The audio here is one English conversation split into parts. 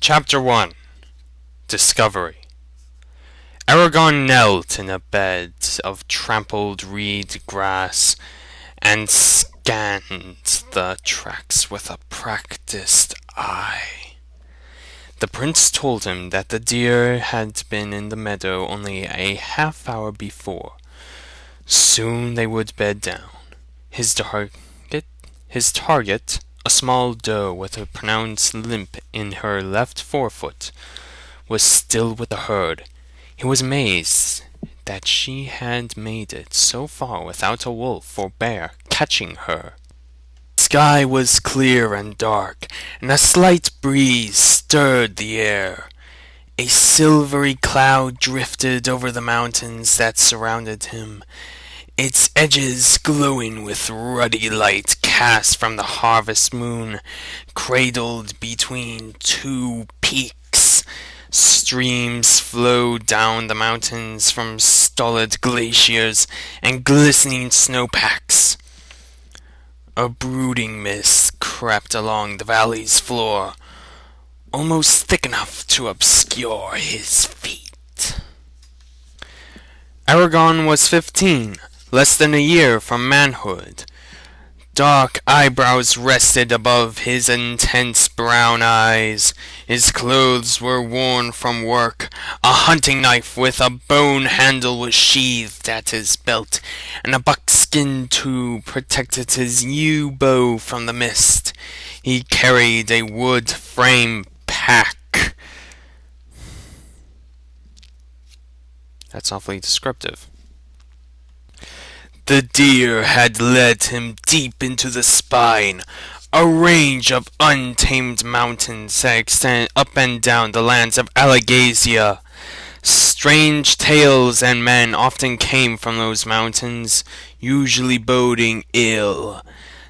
Chapter 1. Discovery. Eragon knelt in a bed of trampled reed grass and scanned the tracks with a practiced eye. The prince told him that the deer had been in the meadow only a half-hour before. Soon they would bed down. His target, a small doe with a pronounced limp in her left forefoot, was still with the herd. He was amazed that she had made it so far without a wolf or bear catching her. The sky was clear and dark, and a slight breeze stirred the air. A silvery cloud drifted over the mountains that surrounded him, its edges glowing with ruddy light cast from the harvest moon, cradled between two peaks. Streams flowed down the mountains from stolid glaciers and glistening snowpacks. A brooding mist crept along the valley's floor, almost thick enough to obscure his feet. Eragon was 15, less than a year from manhood. Dark eyebrows rested above his intense brown eyes. His clothes were worn from work. A hunting knife with a bone handle was sheathed at his belt, and a buckskin tube protected his yew bow from the mist. He carried a wood frame pack. That's awfully descriptive. The deer had led him deep into the spine, a range of untamed mountains that extend up and down the lands of Alagasia. Strange tales and men often came from those mountains, usually boding ill.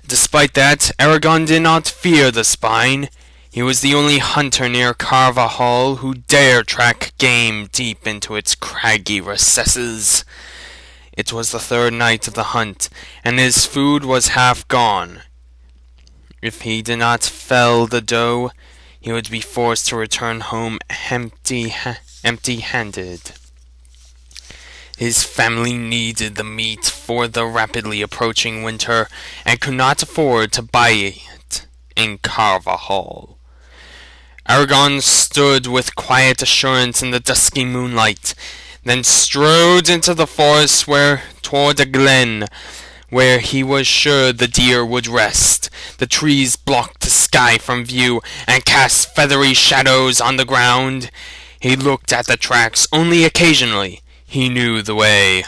Despite that, Eragon did not fear the spine. He was the only hunter near Carvajal who dared track game deep into its craggy recesses. It was the third night of the hunt, and his food was half gone. If he did not fell the doe, he would be forced to return home empty-handed. His family needed the meat for the rapidly approaching winter, and could not afford to buy it in Carvajal. Eragon stood with quiet assurance in the dusky moonlight, then strode into the forest toward a glen where he was sure the deer would rest. The trees blocked the sky from view and cast feathery shadows on the ground. He looked at the tracks only occasionally. He knew the way.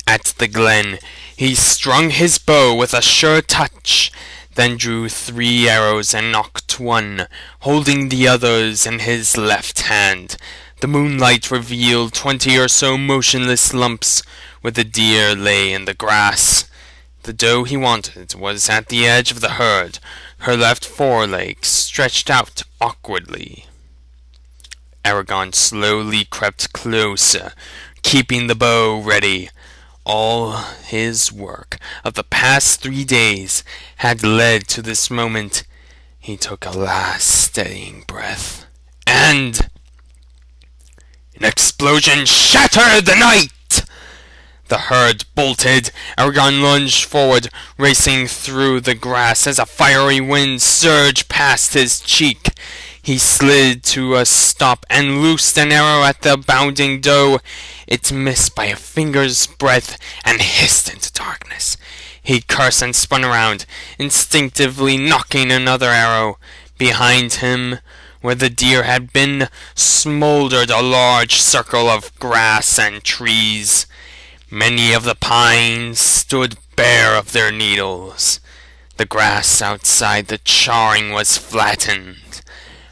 At the glen, he strung his bow with a sure touch, then drew 3 arrows and nocked one, holding the others in his left hand. The moonlight revealed 20 or so motionless lumps where the deer lay in the grass. The doe he wanted was at the edge of the herd, her left foreleg stretched out awkwardly. Eragon slowly crept closer, keeping the bow ready. All his work of the past 3 days had led to this moment. He took a last steadying breath, and an explosion shattered the night! The herd bolted. Eragon lunged forward, racing through the grass as a fiery wind surged past his cheek. He slid to a stop and loosed an arrow at the bounding doe. It missed by a finger's breadth and hissed into darkness. He cursed and spun around, instinctively nocking another arrow. Behind him, where the deer had been, smoldered a large circle of grass and trees. Many of the pines stood bare of their needles. The grass outside the charring was flattened.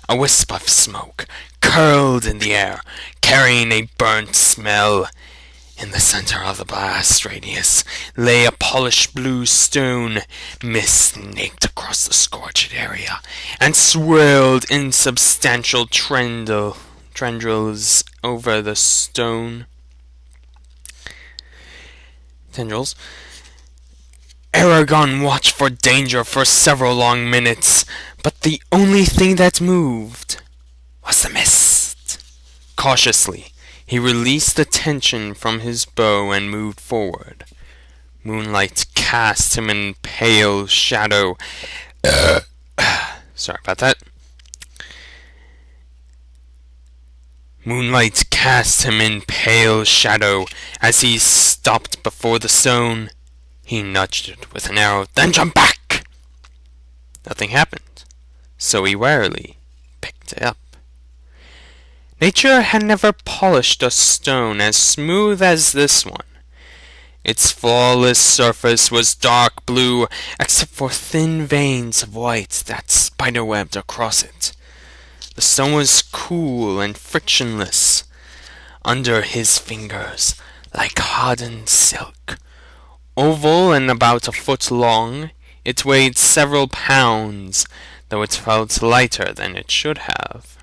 A wisp of smoke curled in the air, carrying a burnt smell. In the center of the blast radius lay a polished blue stone. Mist snaked across the scorched area and swirled insubstantial tendrils over the stone. Eragon watched for danger for several long minutes, But the only thing that moved was the mist. Cautiously, he released the tension from his bow and moved forward. Moonlight cast him in pale shadow. Sorry about that. Moonlight cast him in pale shadow. As he stopped before the stone, he nudged it with an arrow, then jumped back. Nothing happened, so he warily picked it up. Nature had never polished a stone as smooth as this one. Its flawless surface was dark blue, except for thin veins of white that spiderwebbed across it. The stone was cool and frictionless under his fingers, like hardened silk. Oval and about a foot long, it weighed several pounds, though it felt lighter than it should have.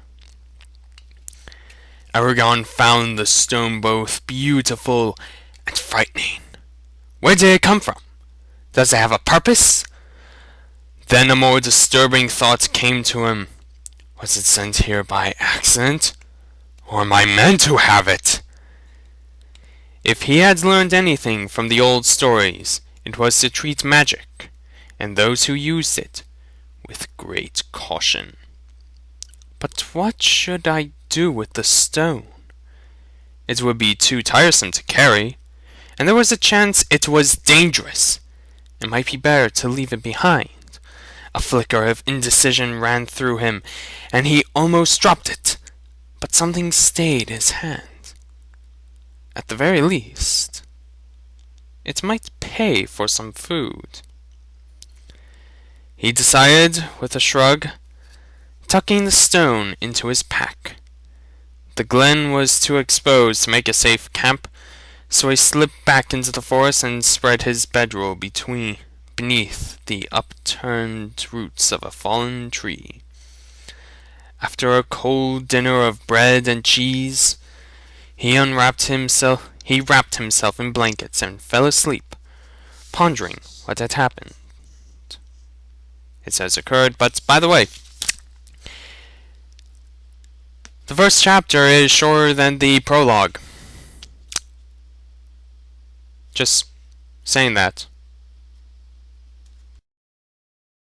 Eragon found the stone both beautiful and frightening. Where did it come from? Does it have a purpose? Then a more disturbing thought came to him. Was it sent here by accident? Or am I meant to have it? If he had learned anything from the old stories, it was to treat magic, and those who used it, with great caution. But what should I do with the stone? It would be too tiresome to carry, and there was a chance it was dangerous. It might be better to leave it behind. A flicker of indecision ran through him, and he almost dropped it, but something stayed his hand. At the very least, it might pay for some food. He decided with a shrug, tucking the stone into his pack. The glen was too exposed to make a safe camp, so he slipped back into the forest and spread his bedroll beneath the upturned roots of a fallen tree. After a cold dinner of bread and cheese, he wrapped himself in blankets and fell asleep, pondering what had happened. It has occurred, but by the way, the first chapter is shorter than the prologue. Just saying that.